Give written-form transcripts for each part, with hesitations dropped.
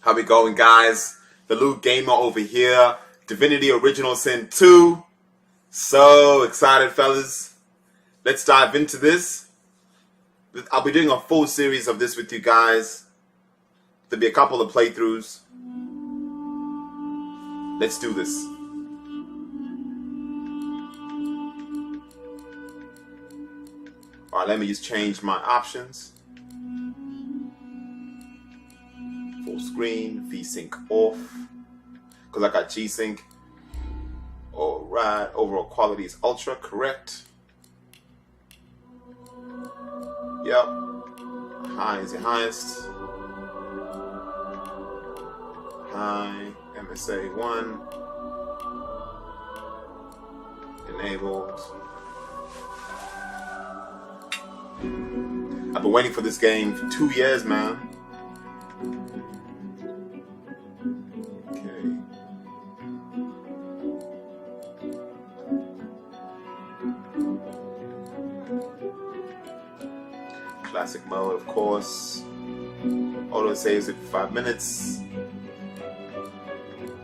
How we going, guys? The Loot Gamer over here. Divinity Original Sin 2. So excited, fellas. Let's dive into this. I'll be doing a full series of this with you guys. There'll be a couple of playthroughs. Let's do this. Alright, let me just change my options. Full screen, V-Sync off. Because I got G-Sync. Alright, overall quality is ultra, correct. Yep. High is the highest. High, MSA 1. Enabled. I've been waiting for this game for 2 years, man. Okay. Classic mode, of course. Auto saves it for 5 minutes.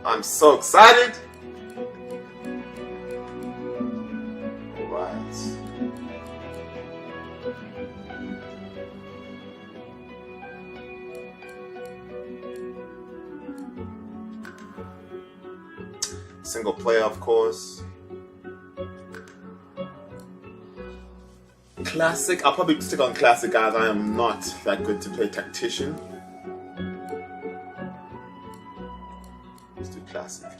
I'm so excited! Alright. Single player, of course. Classic. I'll probably stick on classic, guys. I am not that good to play tactician. Let's do classic.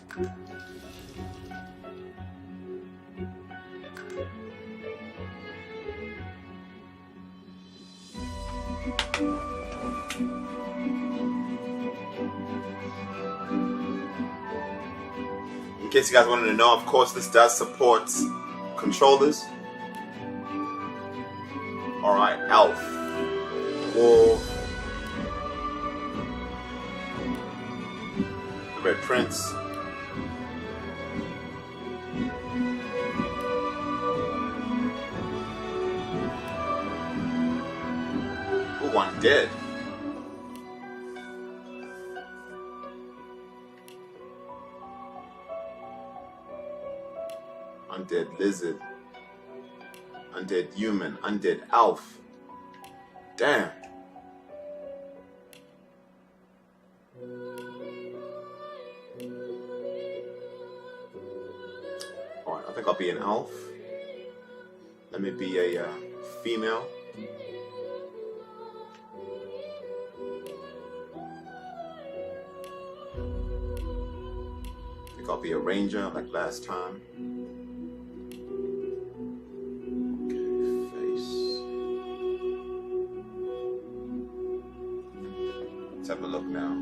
In case you guys wanted to know, of course, this does support controllers. Alright, Elf. Wolf. The Red Prince. Ooh, Undead. Undead Lizard. Undead Human. Undead Elf. Damn. Alright, I think I'll be an elf. Let me be a female. I think I'll be a ranger like last time. Let's have a look now.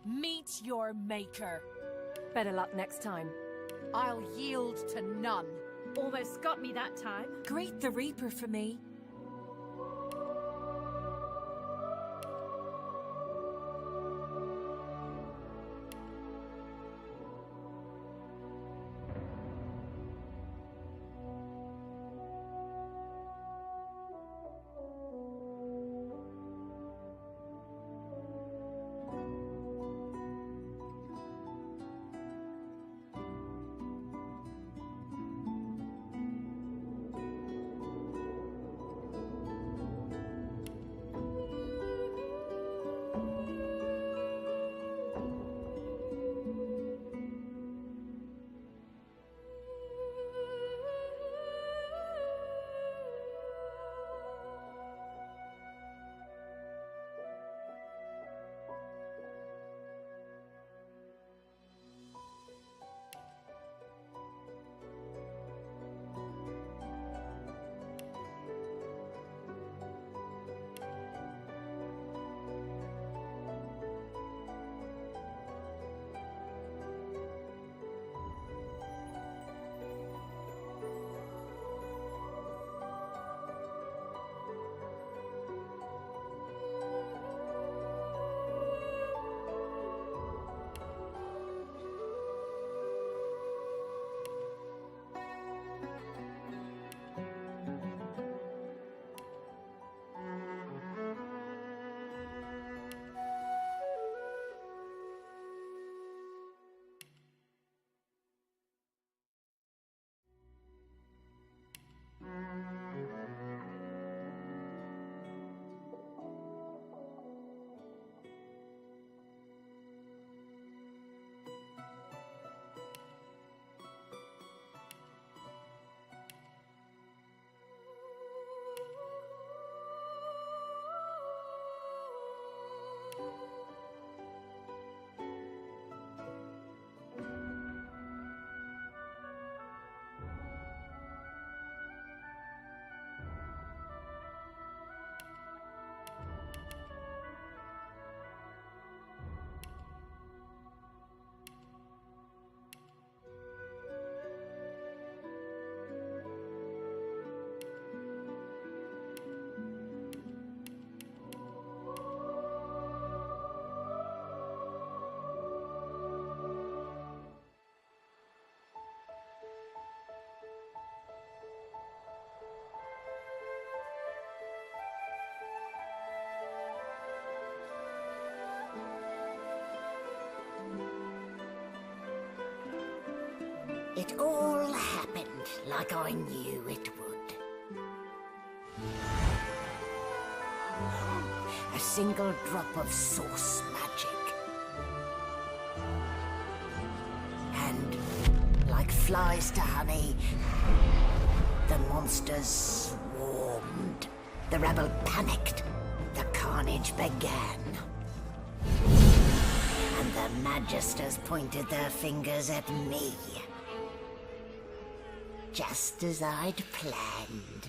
Meet your maker. Better luck next time. I'll yield to none. Almost got me that time. Greet the Reaper for me. It all happened like I knew it would. A single drop of source magic. And, like flies to honey, the monsters swarmed. The rabble panicked. The carnage began. And the Magisters pointed their fingers at me. Just as I'd planned.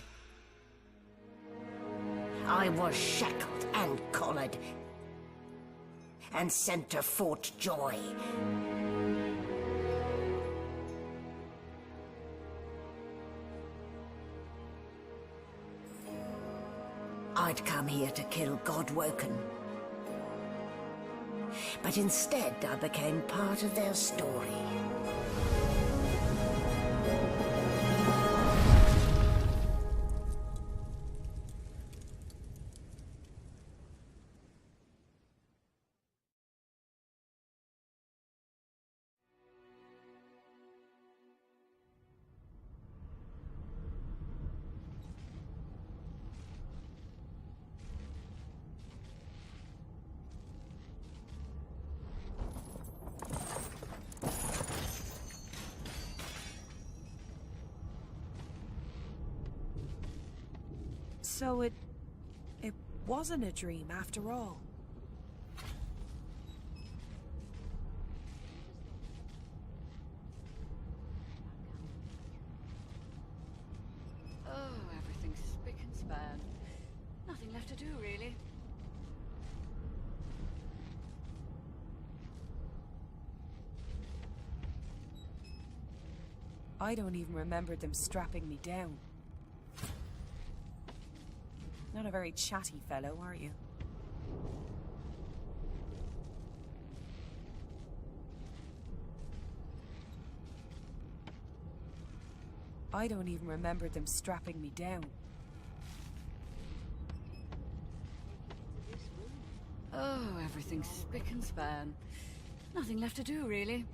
I was shackled and collared, and sent to Fort Joy. I'd come here to kill Godwoken. But instead, I became part of their story. So it wasn't a dream after all. Oh, everything's spick and span. Nothing left to do, really. I don't even remember them strapping me down. Not a very chatty fellow, are you? I don't even remember them strapping me down. Oh, everything's spick and span. Nothing left to do, really.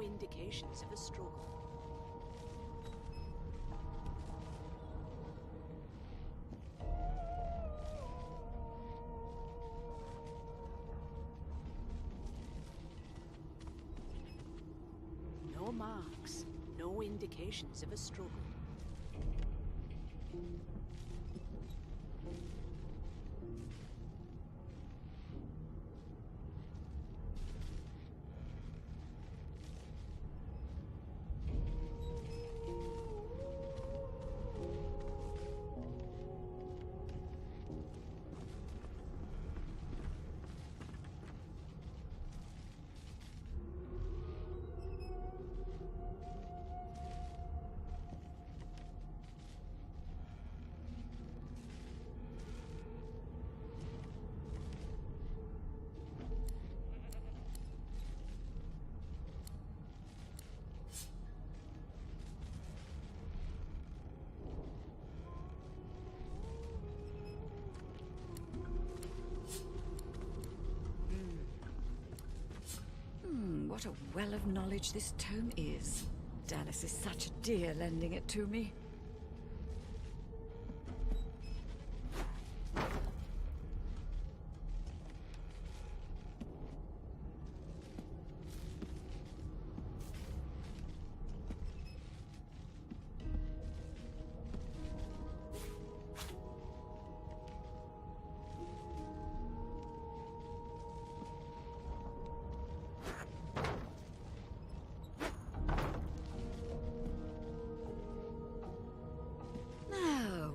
Indications of a struggle. No marks, no indications of a struggle. What a well of knowledge this tome is. Dallas is such a dear lending it to me.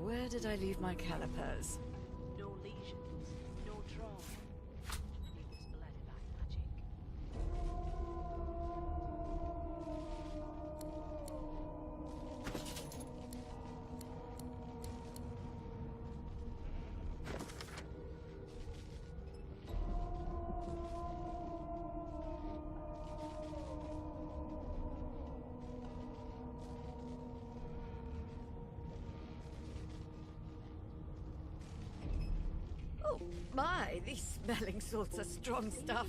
Where did I leave my calipers? No lesions, no trauma. It was bloodline magic. my, these smelling salts are strong stuff.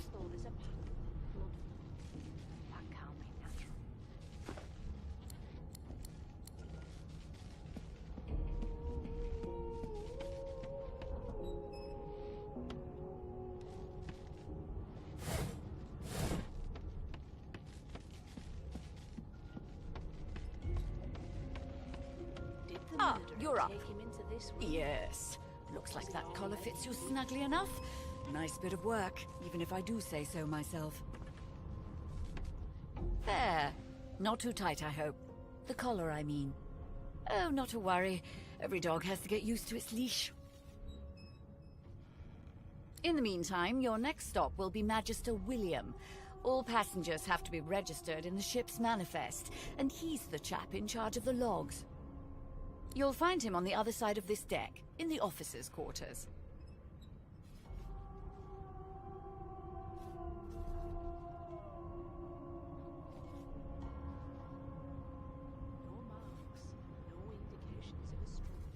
That can't be natural. Did the Ah, murderer you're up. take him into this room? Yes. Looks like that collar fits you snugly enough. Nice bit of work, even if I do say so myself. There. Not too tight, I hope. The collar, I mean. Oh, not to worry. Every dog has to get used to its leash. In the meantime, your next stop will be Magister William. All passengers have to be registered in the ship's manifest, and he's the chap in charge of the logs. You'll find him on the other side of this deck, in the officers' quarters. No marks, no indications of a struggle.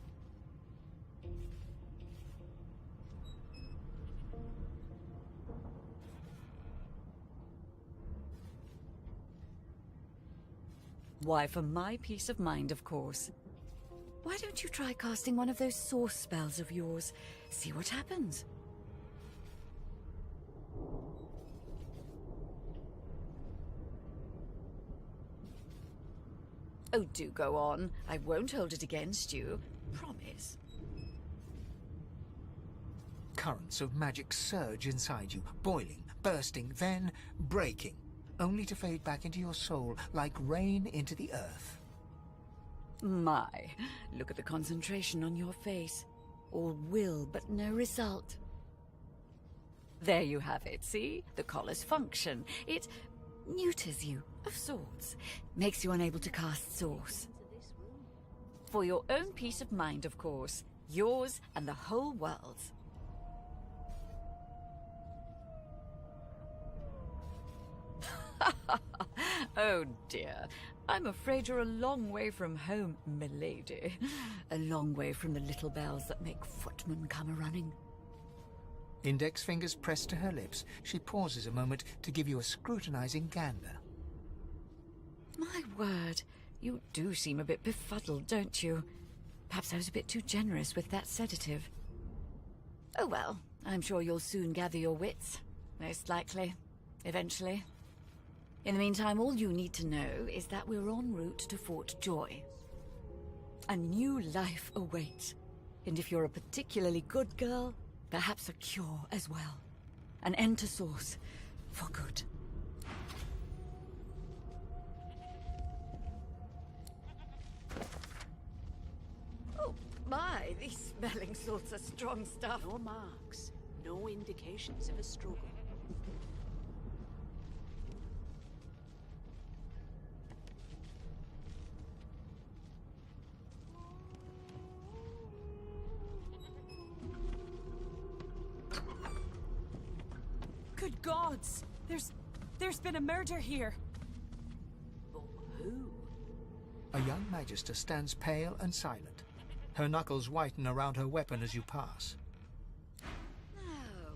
Why, for my peace of mind, of course. Why don't you try casting one of those source spells of yours? See what happens. Oh, do go on. I won't hold it against you. Promise. Currents of magic surge inside you, boiling, bursting, then breaking, only to fade back into your soul like rain into the earth. My, look at the concentration on your face. All will, but no result. There you have it, see? The collar's function. It neuters you, of sorts. Makes you unable to cast source. For your own peace of mind, of course. Yours and the whole world's. Oh dear. I'm afraid you're a long way from home, milady. A long way from the little bells that make footmen come a-running. Index fingers pressed to her lips, she pauses a moment to give you a scrutinizing gander. My word, you do seem a bit befuddled, don't you? Perhaps I was a bit too generous with that sedative. Oh well, I'm sure you'll soon gather your wits. Most likely. Eventually. In the meantime, all you need to know is that we're en route to Fort Joy. A new life awaits. And if you're a particularly good girl, perhaps a cure as well. An end to source. For good. Oh, my, these smelling salts are strong stuff. No marks, no indications of a struggle. Good gods! There's been a murder here. But who? A young Magister stands pale and silent. Her knuckles whiten around her weapon as you pass. Now,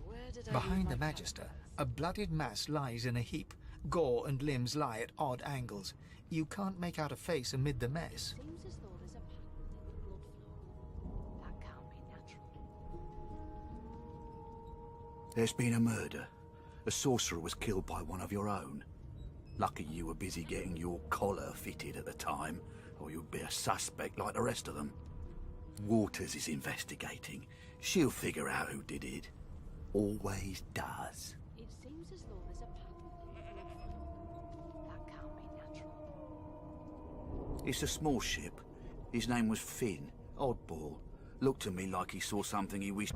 where did I Behind leave the my Magister, calipers? a bloodied mass lies in a heap. Gore and limbs lie at odd angles. You can't make out a face amid the mess. Seems as though there's a pattern in the blood flow. That can't be natural. There's been a murder. A sorcerer was killed by one of your own. Lucky you were busy getting your collar fitted at the time, or you'd be a suspect like the rest of them. Waters is investigating. She'll figure out who did it. Always does. It seems as though there's a pattern in the blood flow. That can't be natural. It's a small ship. His name was Finn. Oddball. Looked to me like he saw something he wished...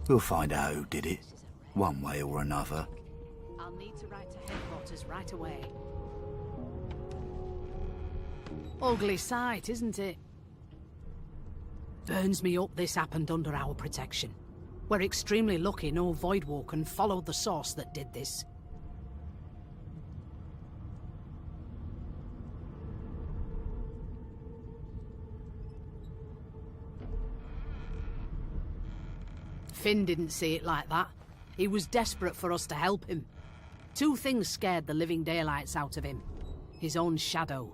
We'll find out who did it. One way or another. I'll need to write to headquarters right away. Ugly sight, isn't it? Burns me up this happened under our protection. We're extremely lucky no Voidwalker followed the source that did this. Finn didn't see it like that. He was desperate for us to help him. Two things scared the living daylights out of him. His own shadow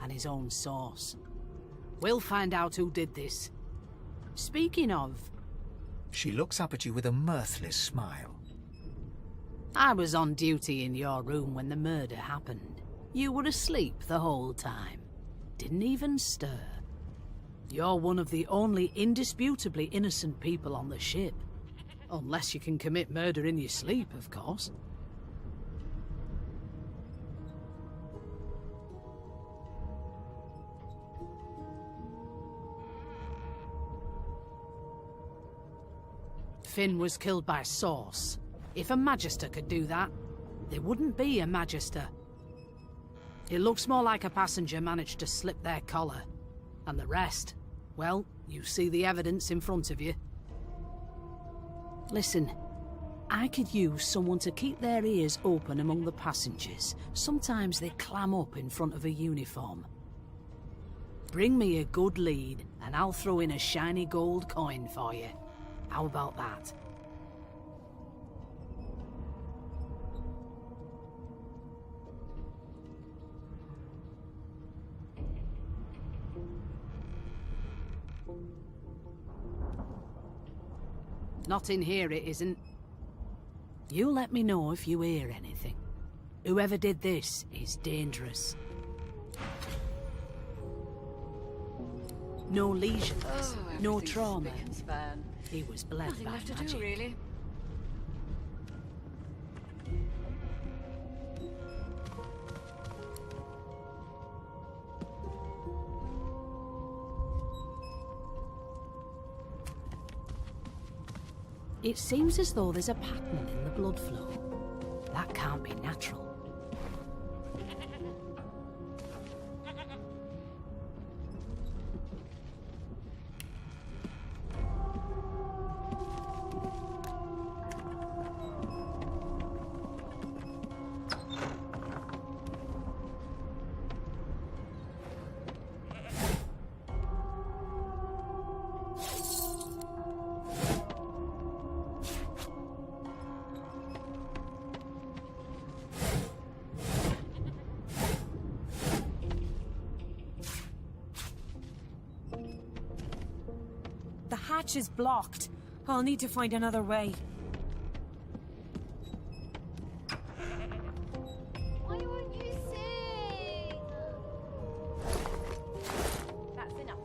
and his own source. We'll find out who did this. Speaking of... She looks up at you with a mirthless smile. I was on duty in your room when the murder happened. You were asleep the whole time. Didn't even stir. You're one of the only indisputably innocent people on the ship. Unless you can commit murder in your sleep, of course. Finn was killed by Source. If a Magister could do that, there wouldn't be a Magister. It looks more like a passenger managed to slip their collar. And the rest, well, you see the evidence in front of you. Listen, I could use someone to keep their ears open among the passengers. Sometimes they clam up in front of a uniform. Bring me a good lead, and I'll throw in a shiny gold coin for you. How about that? Not in here, it isn't. You let me know if you hear anything. Whoever did this is dangerous. No lesions, no trauma. He was bled Nothing by left to magic. do, really. It seems as though there's a pattern in the blood flow. That can't be natural. The hatch is blocked. I'll need to find another way. Why won't you sing? That's enough.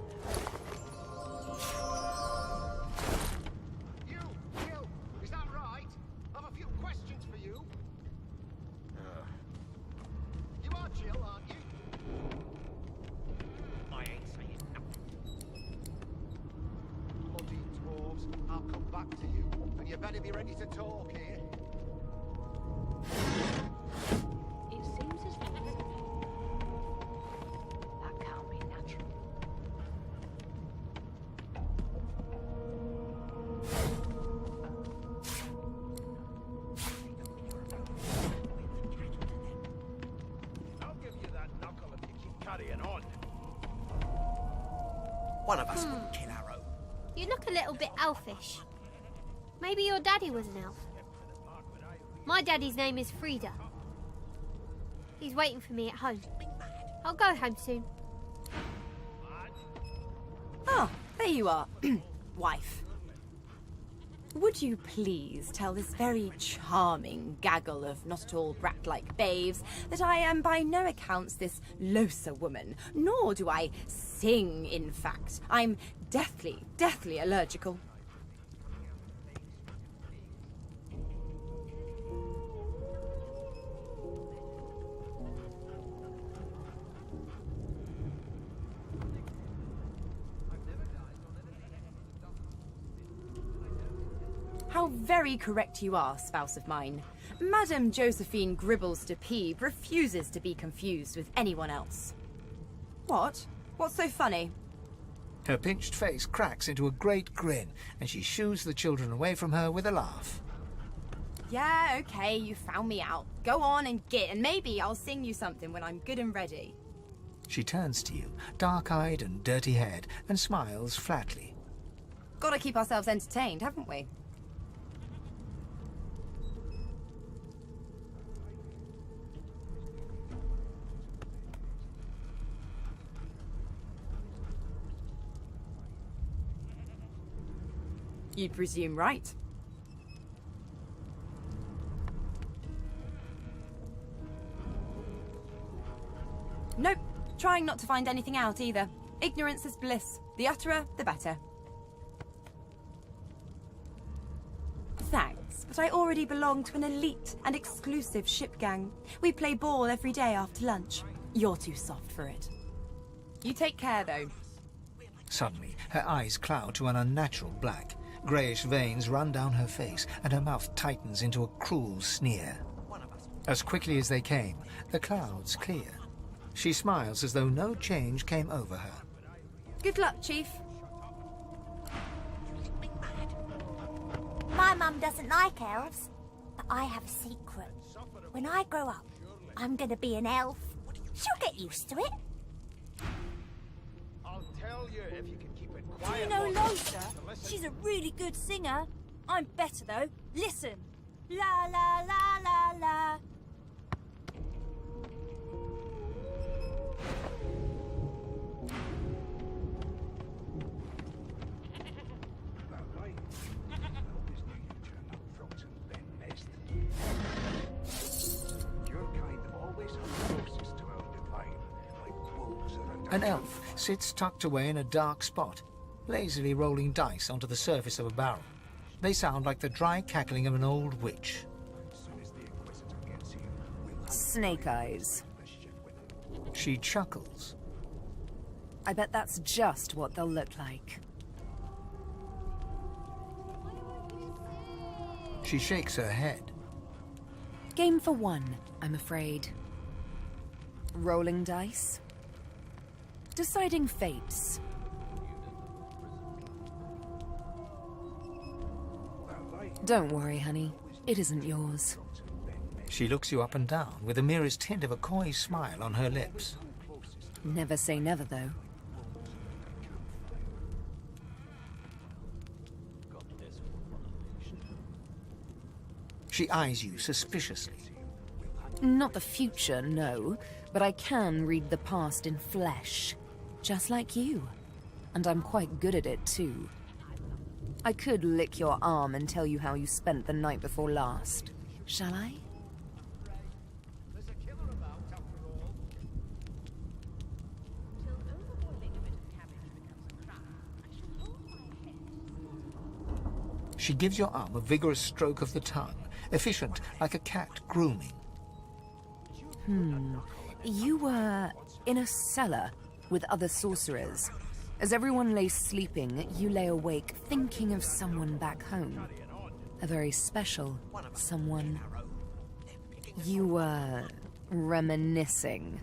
You, is that right? I've a few questions for you. You are Jill, aren't you? I ain't saying nothing. Bloody dwarves, I'll come back to you, but you better be ready to talk here. It seems as though that can't be natural. I'll give you that knuckle if you keep carrying on. One of us would kill our own. You look a little bit elfish. Maybe your daddy was an elf. My daddy's name is Frida. He's waiting for me at home. I'll go home soon. Ah, there you are, wife. Would you please tell this very charming gaggle of not at all brat-like babes that I am by no accounts this loser woman, nor do I sing, in fact. I'm deathly allergical. How very correct you are, spouse of mine. Madame Josephine Gribbles de Peeb refuses to be confused with anyone else. What? What's so funny? Her pinched face cracks into a great grin, and she shoos the children away from her with a laugh. Yeah, okay, you found me out. Go on and git, and maybe I'll sing you something when I'm good and ready. She turns to you, dark-eyed and dirty-haired, and smiles flatly. Gotta keep ourselves entertained, haven't we? You'd presume right. Nope. Trying not to find anything out either. Ignorance is bliss. The utterer, the better. Thanks, but I already belong to an elite and exclusive ship gang. We play ball every day after lunch. You're too soft for it. You take care, though. Suddenly, her eyes cloud to an unnatural black. Greyish veins run down her face, and her mouth tightens into a cruel sneer. As quickly as they came, the clouds clear. She smiles as though no change came over her. Good luck, Chief. My mum doesn't like elves, but I have a secret. When I grow up, I'm gonna be an elf. She'll get used to it. I'll tell you if you can keep it Do quiet. you know Losa? She's a really good singer. I'm better though. Listen. La la la la la. An elf sits tucked away in a dark spot, lazily rolling dice onto the surface of a barrel. They sound like the dry cackling of an old witch. Snake eyes. She chuckles. I bet that's just what they'll look like. She shakes her head. Game for one, I'm afraid. Rolling dice. Deciding fates. Don't worry, honey. It isn't yours. She looks you up and down with the merest hint of a coy smile on her lips. Never say never, though. She eyes you suspiciously. Not the future, no, but I can read the past in flesh. Just like you. And I'm quite good at it, too. I could lick your arm and tell you how you spent the night before last. Shall I? She gives your arm a vigorous stroke of the tongue, efficient like a cat grooming. You were in a cellar with other sorcerers. As everyone lay sleeping, you lay awake thinking of someone back home. A very special someone. You were reminiscing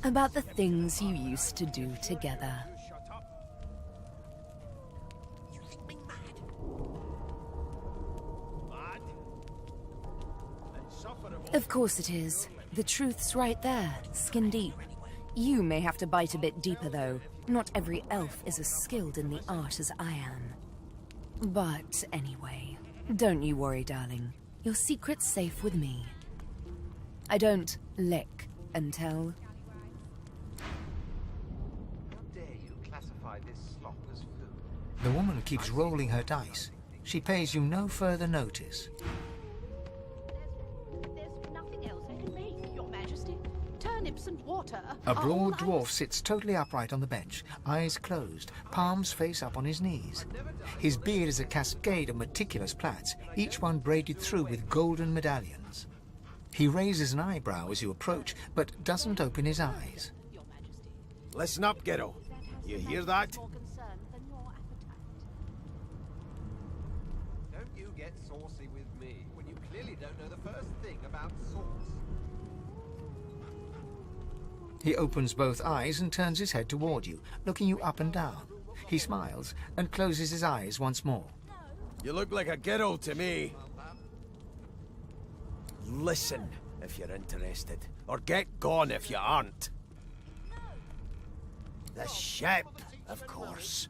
about the things you used to do together. Of course it is. The truth's right there, skin deep. You may have to bite a bit deeper, though. Not every elf is as skilled in the art as I am. But anyway, don't you worry, darling. Your secret's safe with me. I don't lick and tell. How dare you classify this slop as food? The woman keeps rolling her dice. She pays you no further notice. There's nothing else I can make, Your Majesty. Turnips and water. A broad dwarf sits totally upright on the bench, eyes closed, palms face up on his knees. His beard is a cascade of meticulous plaits, each one braided through with golden medallions. He raises an eyebrow as you approach, but doesn't open his eyes. Listen up, kiddo. You hear that? Don't you get saucy with me when you clearly don't know the first thing about sauce. He opens both eyes and turns his head toward you, looking you up and down. He smiles and closes his eyes once more. You look like a kiddo to me. Listen if you're interested, or get gone if you aren't. The ship, of course.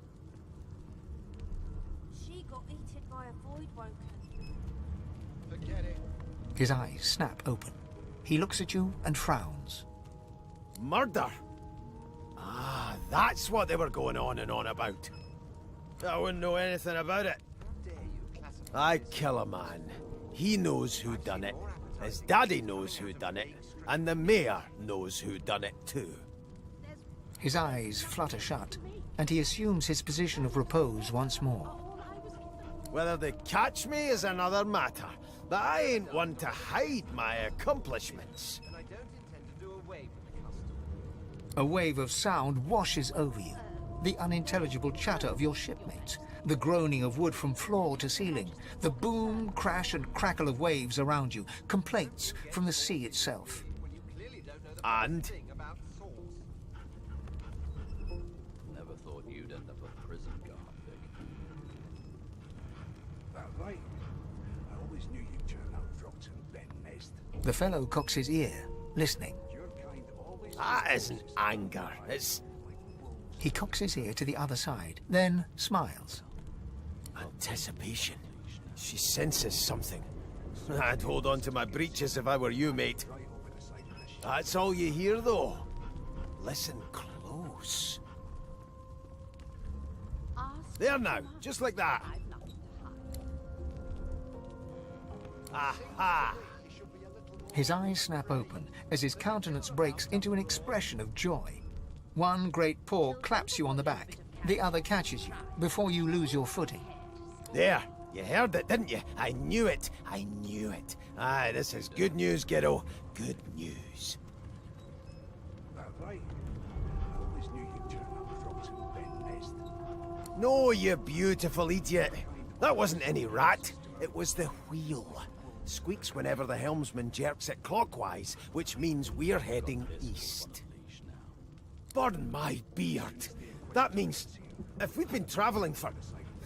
She got eaten by a void woken. Forget it. His eyes snap open. He looks at you and frowns. Murder? Ah, that's what they were going on and on about. I wouldn't know anything about it. I kill a man. He knows who done it. His daddy knows who done it. And the mayor knows who done it too. His eyes flutter shut, and he assumes his position of repose once more. Whether they catch me is another matter, but I ain't one to hide my accomplishments. A wave of sound washes over you. The unintelligible chatter of your shipmates, the groaning of wood from floor to ceiling, the boom, crash and crackle of waves around you, complaints from the sea itself. And? Never thought you'd end up a prison guard, Vic. That right. I always knew you'd turn out rotten, Ben Nest. The fellow cocks his ear, listening. That isn't anger, it's... He cocks his ear to the other side, then smiles. Anticipation. She senses something. I'd hold on to my breeches if I were you, mate. That's all you hear, though. Listen close. There now, just like that. Aha! His eyes snap open as his countenance breaks into an expression of joy. One great paw claps you on the back. The other catches you before you lose your footing. There, you heard it, didn't you? I knew it. I knew it. Aye, this is good news, kiddo. Good news. That right. I always knew you'd turn out rotten, Ben Nest. No, you beautiful idiot. That wasn't any rat. It was the wheel. Squeaks whenever the helmsman jerks it clockwise, which means we're heading east. Burn my beard. That means if we've been travelling for,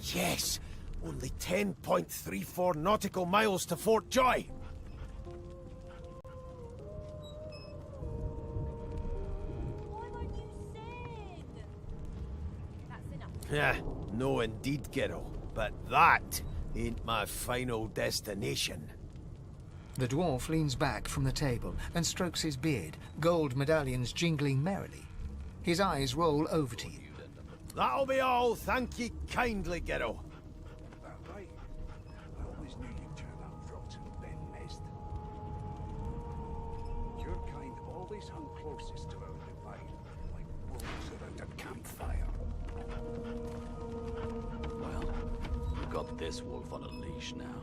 yes, only 10.34 nautical miles to Fort Joy. Yeah, no indeed, kiddo. But that ain't my final destination. The dwarf leans back from the table and strokes his beard, gold medallions jingling merrily. His eyes roll over to you. That'll be all, thank ye kindly, kiddo. That right. I always knew you'd turn out rotten, Ben Nest. Your kind always hung closest to our divide, like wolves around a campfire. Well, we've got this wolf on a leash now.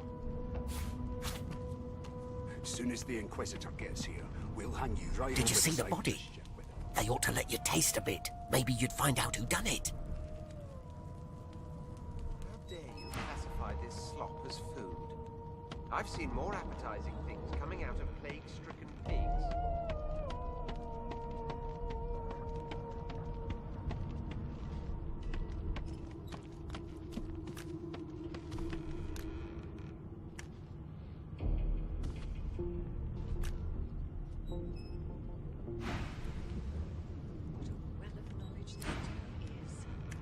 As soon as the Inquisitor gets here, we'll hang you right Did you over see the side of body? ship with it. They ought to let you taste a bit. Maybe you'd find out who done it. How dare you classify this slop as food? I've seen more appetizing things coming out of plague-stricken pigs.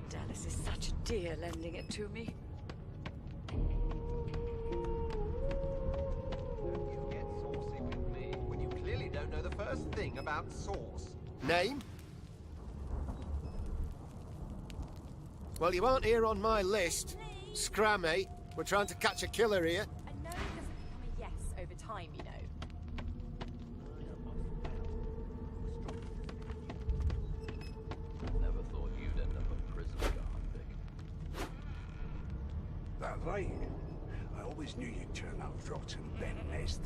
Dallas is such a dear lending it to me. Don't you get saucy with me when you clearly don't know the first thing about sauce. Name? Well, you aren't here on my list. Scram, eh? We're trying to catch a killer here. A no doesn't become a yes over time, you know. Never thought you'd end up a prison guard, Vic. That right. I always knew you'd turn out rotten, Ben Nest.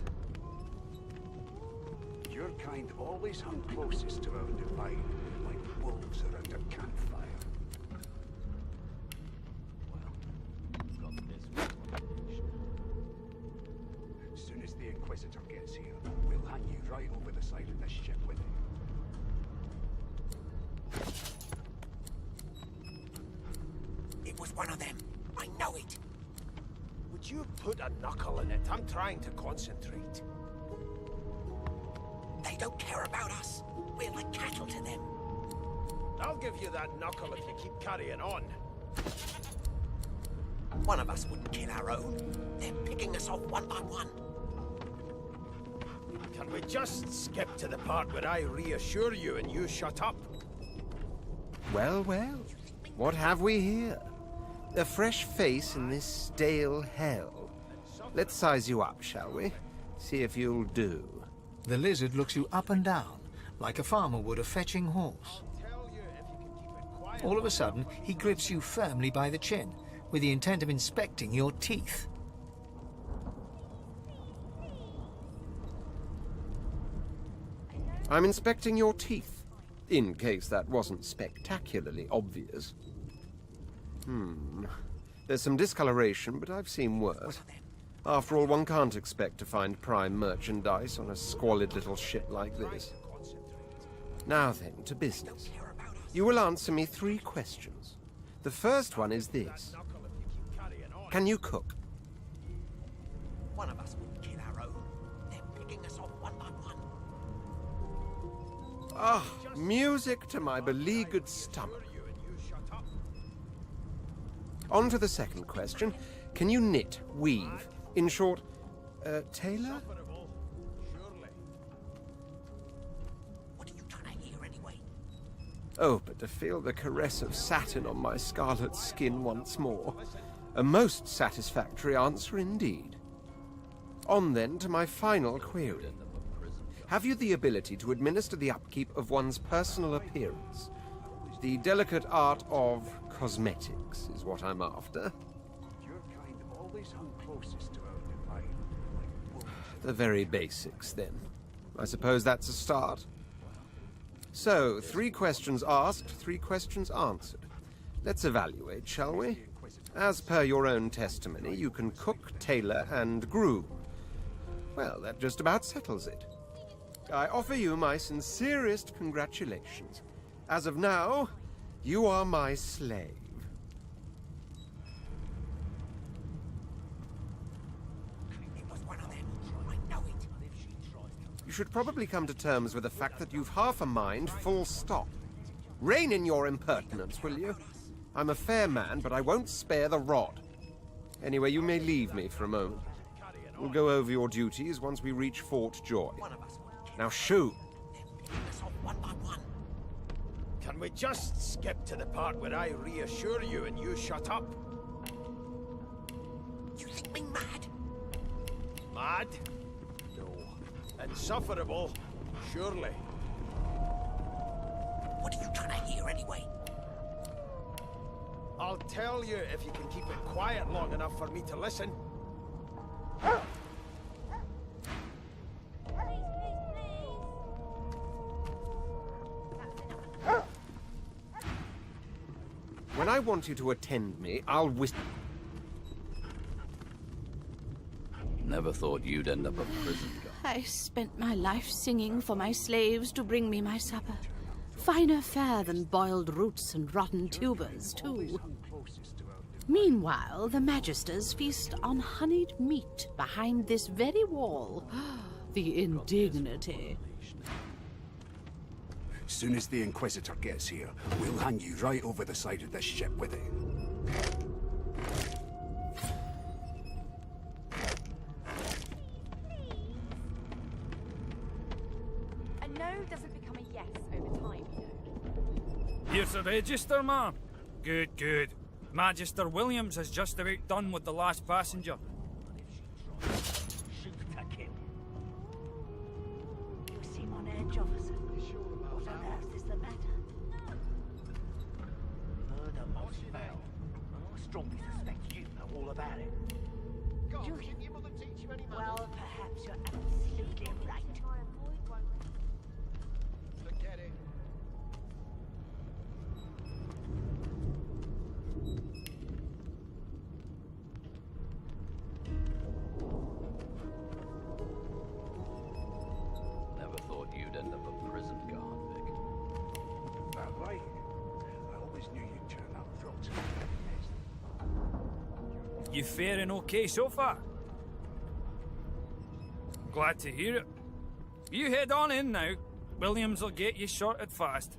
Your kind always hung closest to our divide, like wolves around a campfire. We've got this wolf on a leash now. As soon as the Inquisitor gets here, we'll hang you right over the side of this ship with it. It was one of them. I know it. Would you put a knuckle in it? I'm trying to concentrate. They don't care about us. We're like cattle to them. I'll give you that knuckle if you keep carrying on. One of us wouldn't kill our own. They're picking us off one by one. Can we just skip to the part where I reassure you and you shut up? Well, well. What have we here? A fresh face in this stale hell. Let's size you up, shall we? See if you'll do. The lizard looks you up and down, like a farmer would a fetching horse. All of a sudden, he grips you firmly by the chin, with the intent of inspecting your teeth. I'm inspecting your teeth, in case that wasn't spectacularly obvious. There's some discoloration, but I've seen worse. After all, one can't expect to find prime merchandise on a squalid little ship like this. Now then, to business. You will answer me 3 questions. The first one is this. Can you cook? One of us would kill our own. They're picking us off one by one. Ah, music to my beleaguered stomach. On to the second question. Can you knit, weave? In short, tailor? What are you trying to hear anyway? Oh, but to feel the caress of satin on my scarlet skin once more. A most satisfactory answer indeed. On then to my final query. Have you the ability to administer the upkeep of one's personal appearance? The delicate art of cosmetics is what I'm after. Your kind always hung closest to our divine. The very basics, then. I suppose that's a start. So, 3 questions asked, 3 questions answered. Let's evaluate, shall we? As per your own testimony, you can cook, tailor, and groom. Well, that just about settles it. I offer you my sincerest congratulations. As of now, you are my slave. It was one of them. I know it. You should probably come to terms with the fact that you've half a mind, full stop. Rein in your impertinence, will you? I'm a fair man, but I won't spare the rod. Anyway, you may leave me for a moment. We'll go over your duties once we reach Fort Joy. Now shoo! Can we just skip to the part where I reassure you and you shut up? You think me mad? Mad? No. Insufferable? Surely. What are you trying to hear anyway? I'll tell you if you can keep it quiet long enough for me to listen. When I want you to attend me, I'll whisper. Never thought you'd end up a prison guard. I spent my life singing for my slaves to bring me my supper. Finer fare than boiled roots and rotten tubers, too. Meanwhile, the Magisters feast on honeyed meat behind this very wall. The indignity. As soon as the Inquisitor gets here, we'll hang you right over the side of this ship with him. A no doesn't become a yes over time, you know. Here's the Register, ma'am. Good, good. Magister Williams has just about done with the last passenger. Shoot that kid. You seem on edge, officer. What on earth is the matter? Murder most foul. I strongly suspect you know all about it. God, didn't your mother teach you any manners? Well, perhaps you're absolutely right. Forget it. Never thought you'd end up a prison guard, Vic. That way. I always knew you'd turn out throats. You faring okay so far? Glad to hear it. You head on in now. Williams will get you sorted fast.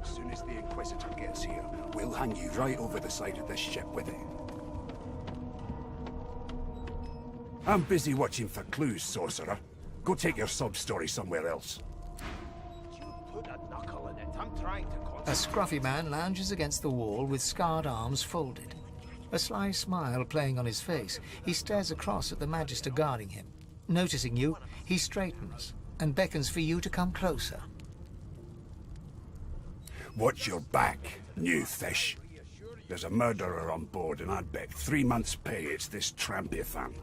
As soon as the Inquisitor gets here, we'll hang you right over the side of this ship with him. I'm busy watching for clues, Sorcerer. Go take your sub-story somewhere else. Put a knuckle in it. I'm trying to A scruffy man lounges against the wall with scarred arms folded. A sly smile playing on his face, he stares across at the Magister guarding him. Noticing you, he straightens and beckons for you to come closer. Watch your back, new fish. There's a murderer on board, and I'd bet 3 months' pay it's this trampy fan.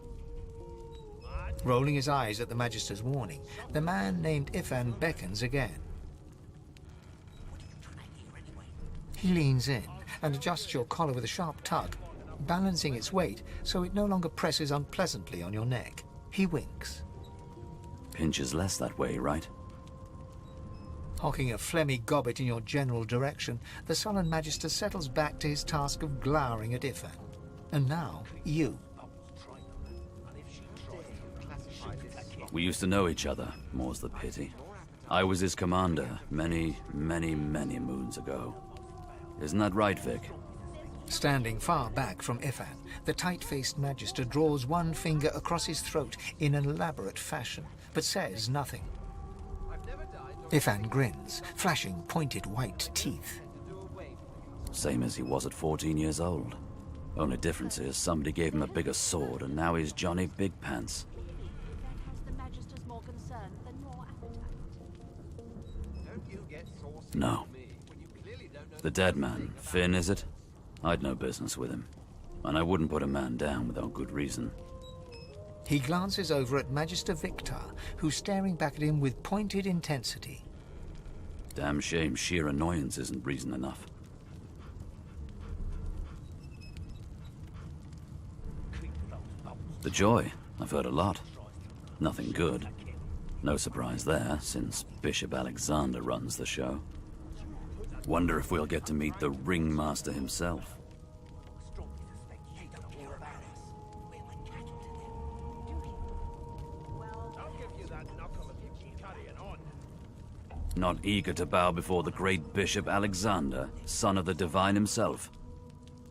Rolling his eyes at the Magister's warning, the man named Ifan beckons again. He leans in and adjusts your collar with a sharp tug, balancing its weight so it no longer presses unpleasantly on your neck. He winks. Pinches less that way, right? Hocking a phlegmy gobbet in your general direction, the sullen Magister settles back to his task of glowering at Ifan. And now, you. We used to know each other, more's the pity. I was his commander many, many, many moons ago. Isn't that right, Vic? Standing far back from Ifan, the tight-faced Magister draws one finger across his throat in an elaborate fashion, but says nothing. Ifan grins, flashing pointed white teeth. Same as he was at 14 years old. Only difference is somebody gave him a bigger sword and now he's Johnny Big Pants. No. The dead man, Finn, is it? I'd no business with him. And I wouldn't put a man down without good reason. He glances over at Magister Victor, who's staring back at him with pointed intensity. Damn shame sheer annoyance isn't reason enough. The Joy, I've heard a lot. Nothing good. No surprise there, since Bishop Alexander runs the show. Wonder if we'll get to meet the ringmaster himself. Not eager to bow before the great Bishop Alexander, son of the Divine himself.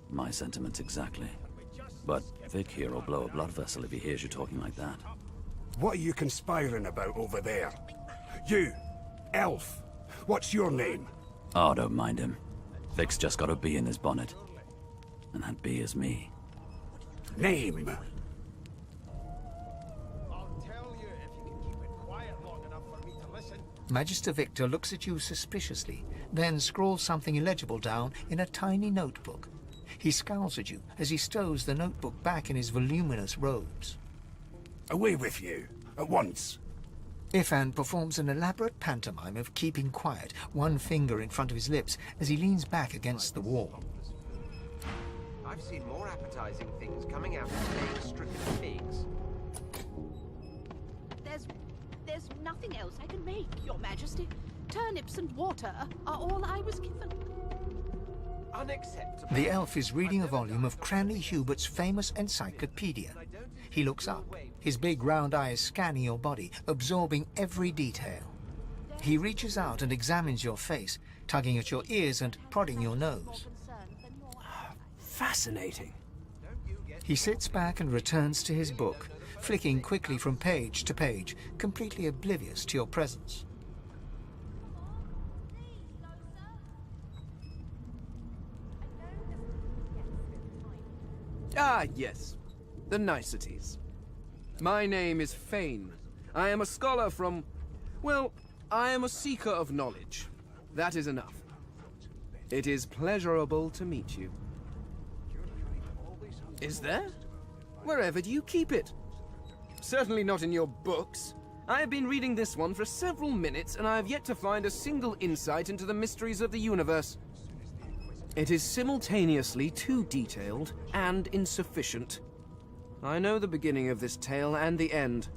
My sentiments exactly. But Vic here will blow a blood vessel if he hears you talking like that. What are you conspiring about over there? You, elf, what's your name? Oh, don't mind him. Vic's just got a bee in his bonnet. And that bee is me. Name? Magister Victor looks at you suspiciously, then scrawls something illegible down in a tiny notebook. He scowls at you as he stows the notebook back in his voluminous robes. Away with you, at once. Ifan performs an elaborate pantomime of keeping quiet, one finger in front of his lips as he leans back against the wall. I've seen more appetizing things coming out of plague-stricken pigs. There's nothing else I can make, Your Majesty. Turnips and water are all I was given. Unacceptable. The elf is reading a volume of Cranley Hubert's famous encyclopedia. He looks up, his big round eyes scanning your body, absorbing every detail. He reaches out and examines your face, tugging at your ears and prodding your nose. Fascinating. He sits back and returns to his book, flicking quickly from page to page, completely oblivious to your presence. Ah, yes. The niceties. My name is Fane. I am a scholar from... well, I am a seeker of knowledge. That is enough. It is pleasurable to meet you. Is there? Wherever do you keep it? Certainly not in your books. I have been reading this one for several minutes, and I have yet to find a single insight into the mysteries of the universe. It is simultaneously too detailed and insufficient. I know the beginning of this tale and the end,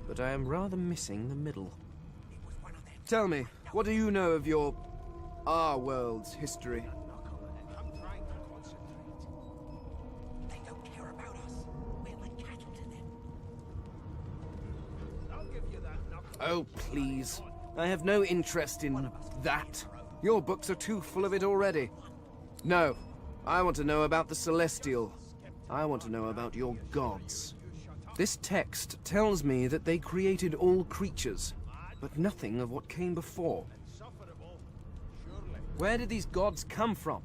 but I am rather missing the middle. Tell me, what do you know of our world's history? Oh, please. I have no interest in that. Your books are too full of it already. No, I want to know about the Celestial. I want to know about your gods. This text tells me that they created all creatures, but nothing of what came before. Where did these gods come from?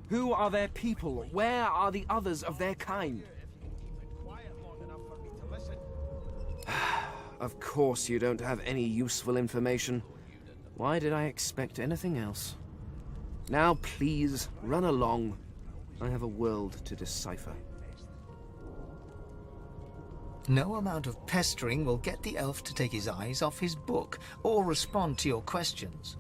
Who are their people? Where are the others of their kind? Of course you don't have any useful information. Why did I expect anything else? Now please, run along. I have a world to decipher. No amount of pestering will get the elf to take his eyes off his book or respond to your questions.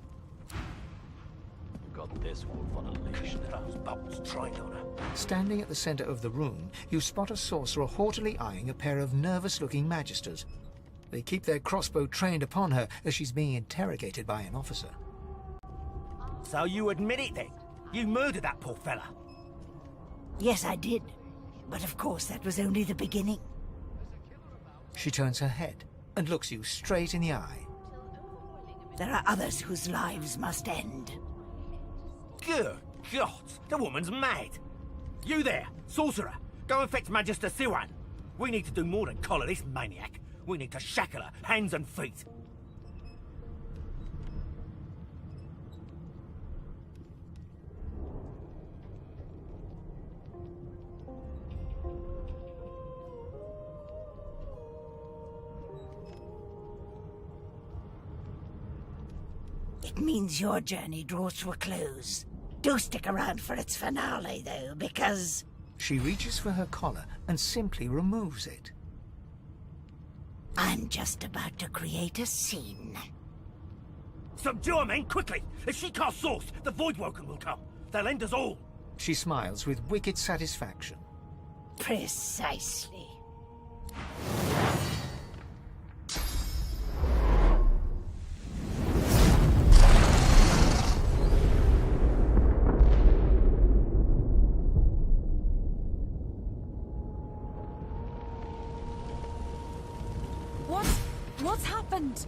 Got this wolf on a leash now. Bolts trained on her. Standing at the center of the room, you spot a sorcerer haughtily eyeing a pair of nervous-looking magisters. They keep their crossbow trained upon her as she's being interrogated by an officer. So you admit it then? You murdered that poor fella? Yes, I did. But of course, that was only the beginning. She turns her head and looks you straight in the eye. There are others whose lives must end. Good God, the woman's mad. You there, sorcerer, go and fetch Magister Siwan. We need to do more than collar this maniac. We need to shackle her, hands and feet. It means your journey draws to a close. Do stick around for its finale, though, because... She reaches for her collar and simply removes it. I'm just about to create a scene. Subdue her, men, quickly! If she casts source, the Voidwoken will come. They'll end us all. She smiles with wicked satisfaction. Precisely. What's happened?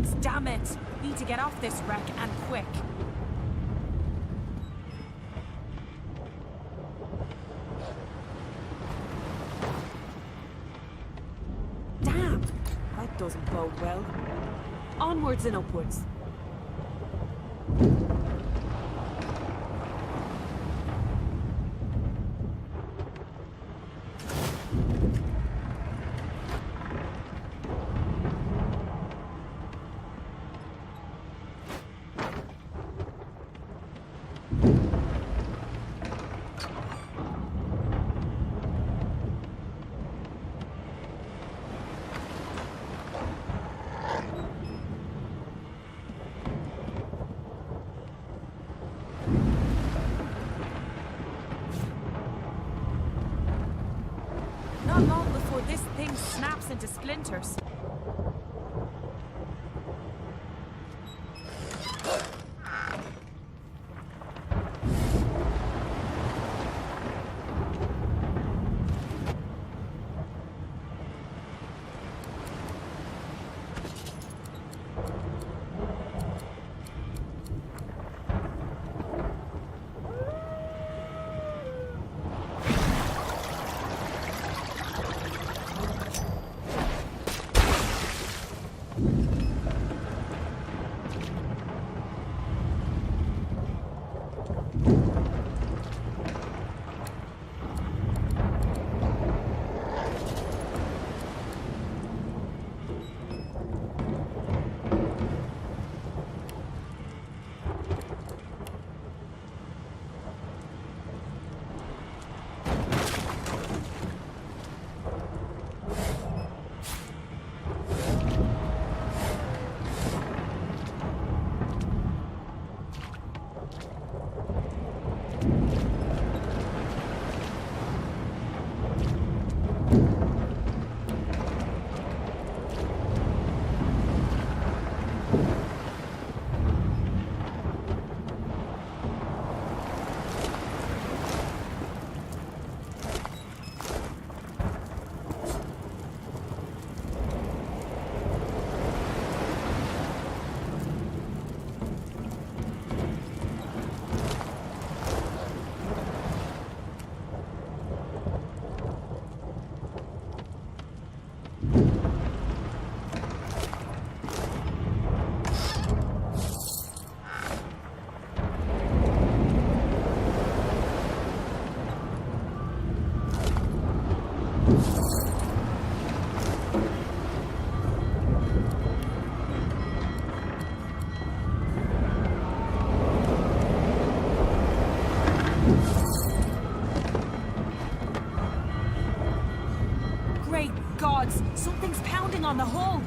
gods, damn it! Need to get off this wreck and quick. Damn! That doesn't bode well. Onwards and upwards. Not long before this thing snaps into splinters. Something's pounding on the hull.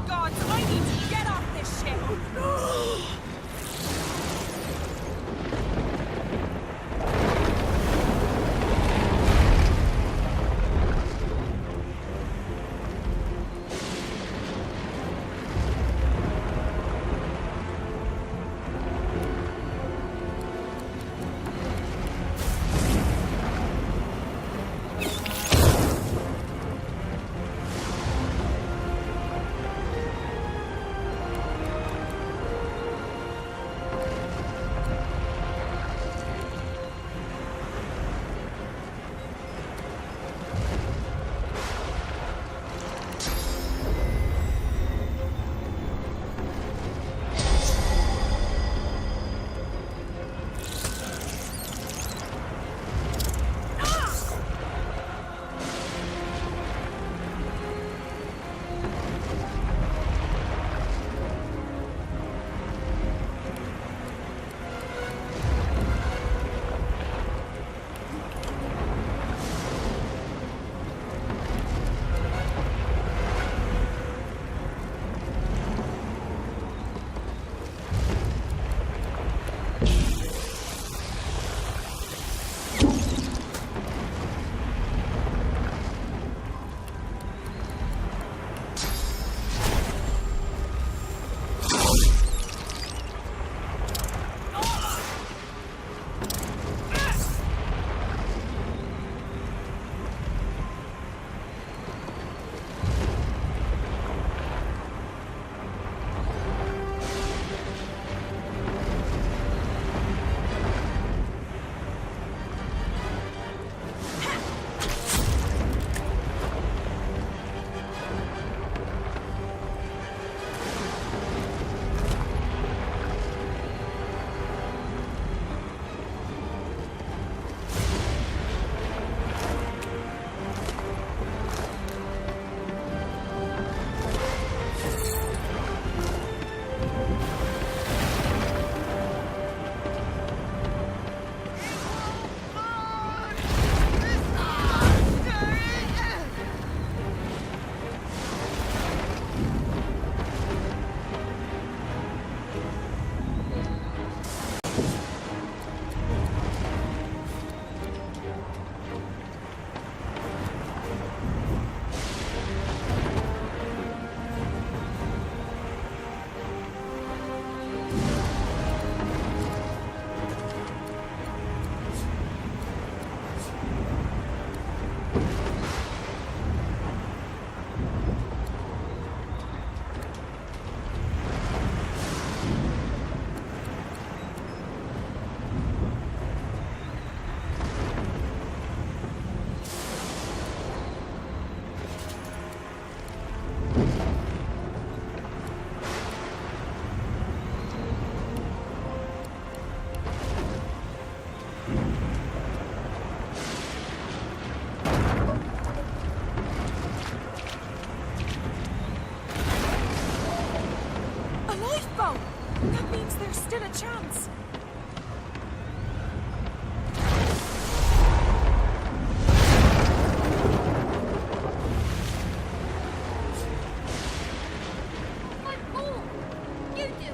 Gods, I need to get off this ship. lifeboat! That means there's still a chance. My ball! You do it!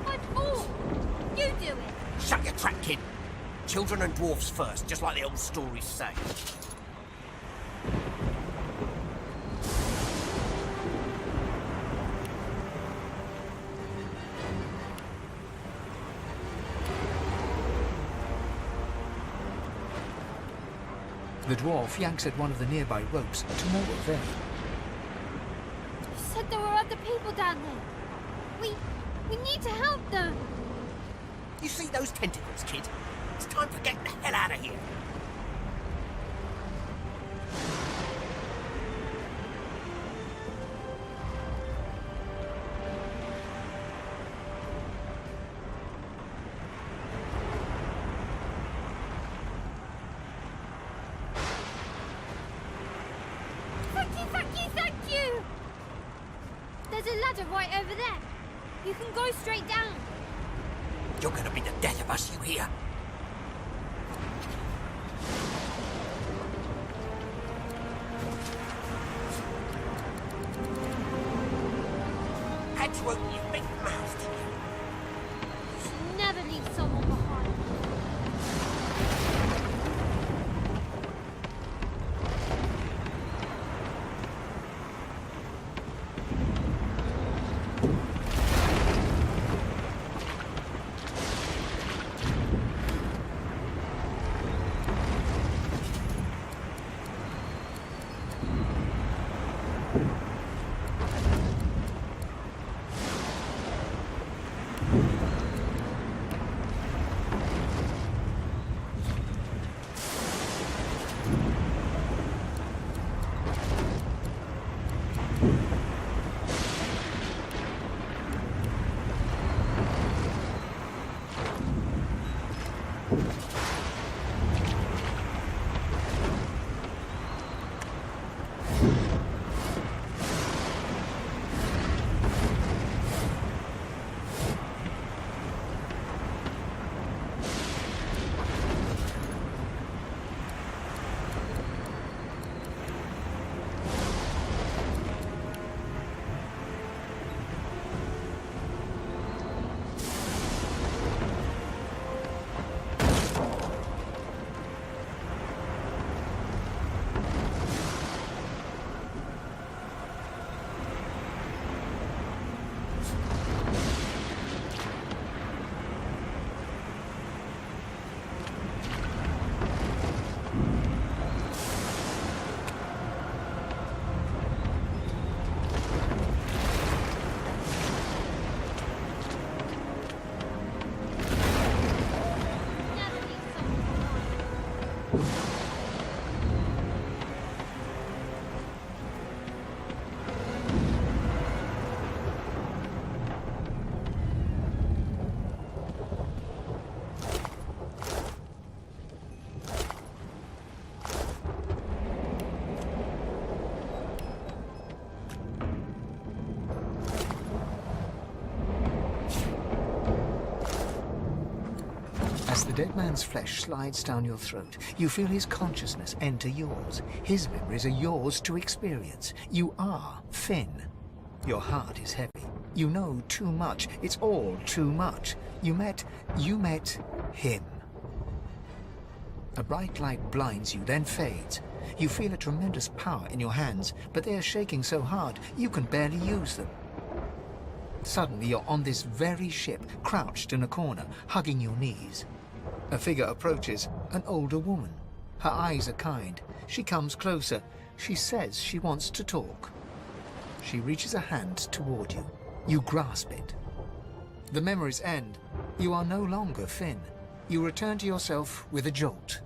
My ball! You do it! Shut your trap, kid. Children and dwarfs first, just like the old stories say. The dwarf yanks at one of the nearby ropes to no avail. You said there were other people down there. We need to help them. You see those tentacles, kid? It's time for getting the hell out of here. Thank you! There's a ladder right over there. You can go straight down. You're gonna be the death of us, you hear? Had to open your big mouth, didn't you? You should never leave someone behind. As the dead man's flesh slides down your throat, you feel his consciousness enter yours. His memories are yours to experience. You are Finn. Your heart is heavy. You know too much. It's all too much. You met him. A bright light blinds you, then fades. You feel a tremendous power in your hands, but they are shaking so hard you can barely use them. Suddenly you're on this very ship, crouched in a corner, hugging your knees. A figure approaches, an older woman. Her eyes are kind. She comes closer. She says she wants to talk. She reaches a hand toward you. You grasp it. The memories end. You are no longer Finn. You return to yourself with a jolt.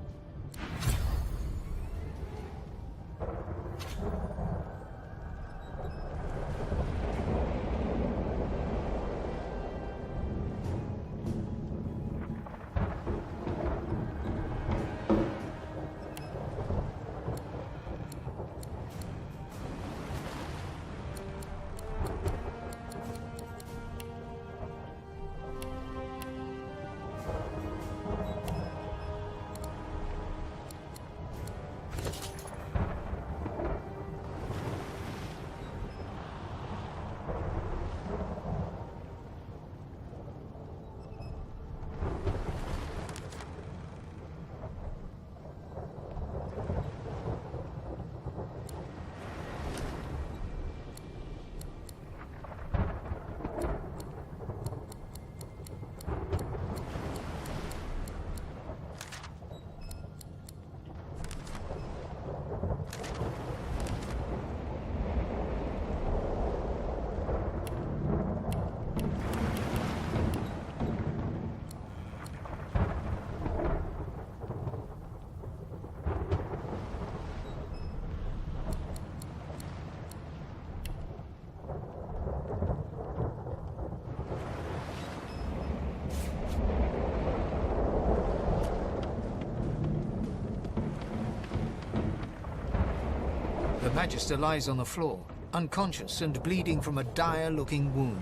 The Magister lies on the floor, unconscious and bleeding from a dire-looking wound.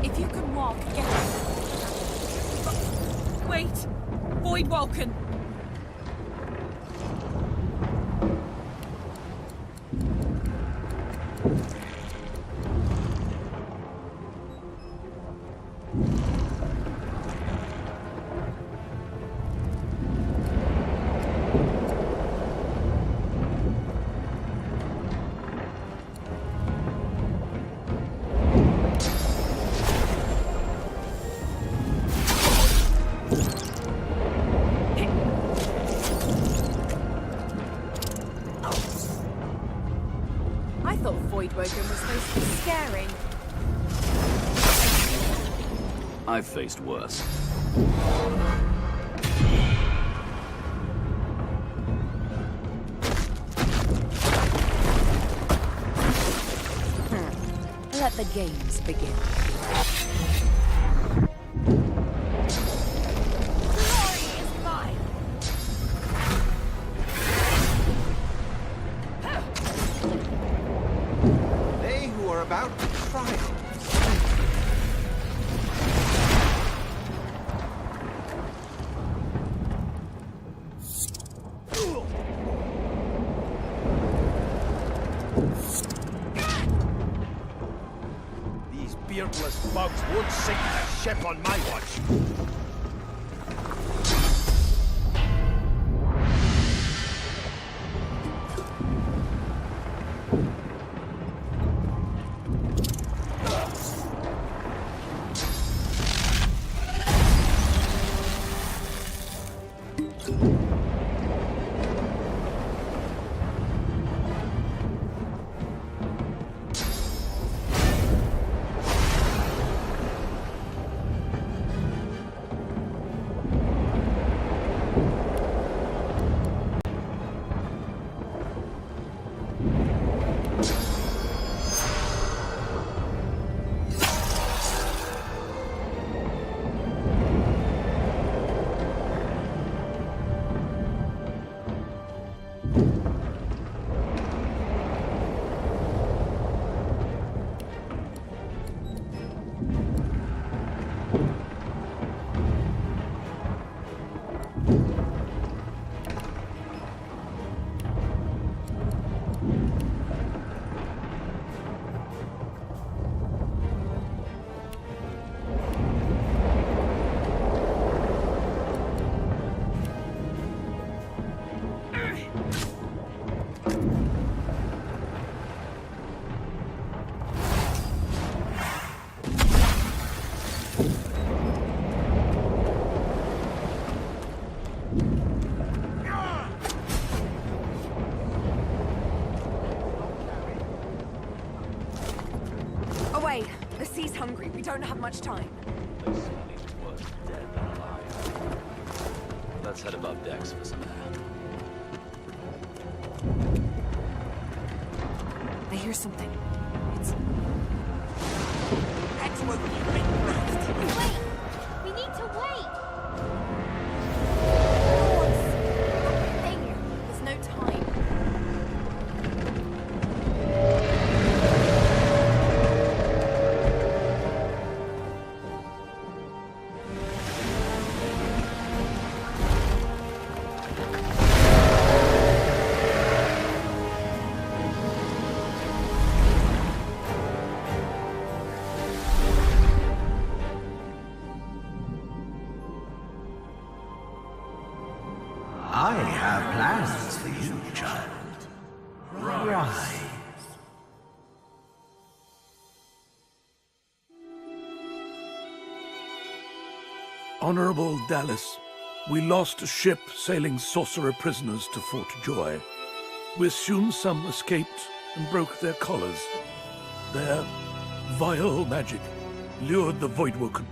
If you can walk, get up. Wait! Void Vulcan! Woken was supposed to be scary. I've faced worse. Let the games begin. About trial. These beardless bugs won't sink the ship on my watch. Away! The sea's hungry. We don't have much time. Let's head above decks for some air. I hear something. Wait! We need to wait! There's no time. I have plans for you, child. Rise. Honorable Dallas, we lost a ship sailing sorcerer prisoners to Fort Joy. We assume some escaped and broke their collars. Their vile magic lured the Voidwoken.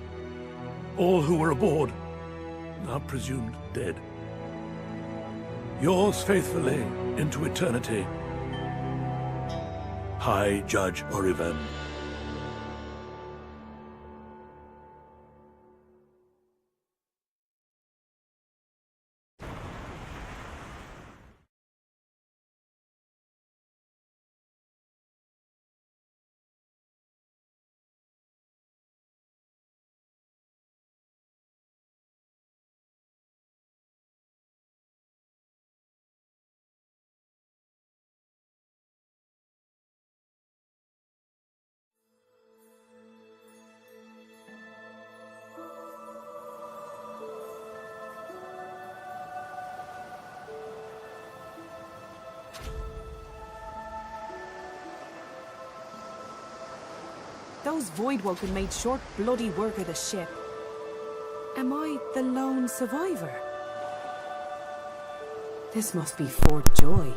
All who were aboard are presumed dead. Yours faithfully into eternity, High Judge Oriven. Those Voidwoken made short bloody work of the ship. Am I the lone survivor? This must be Fort Joy.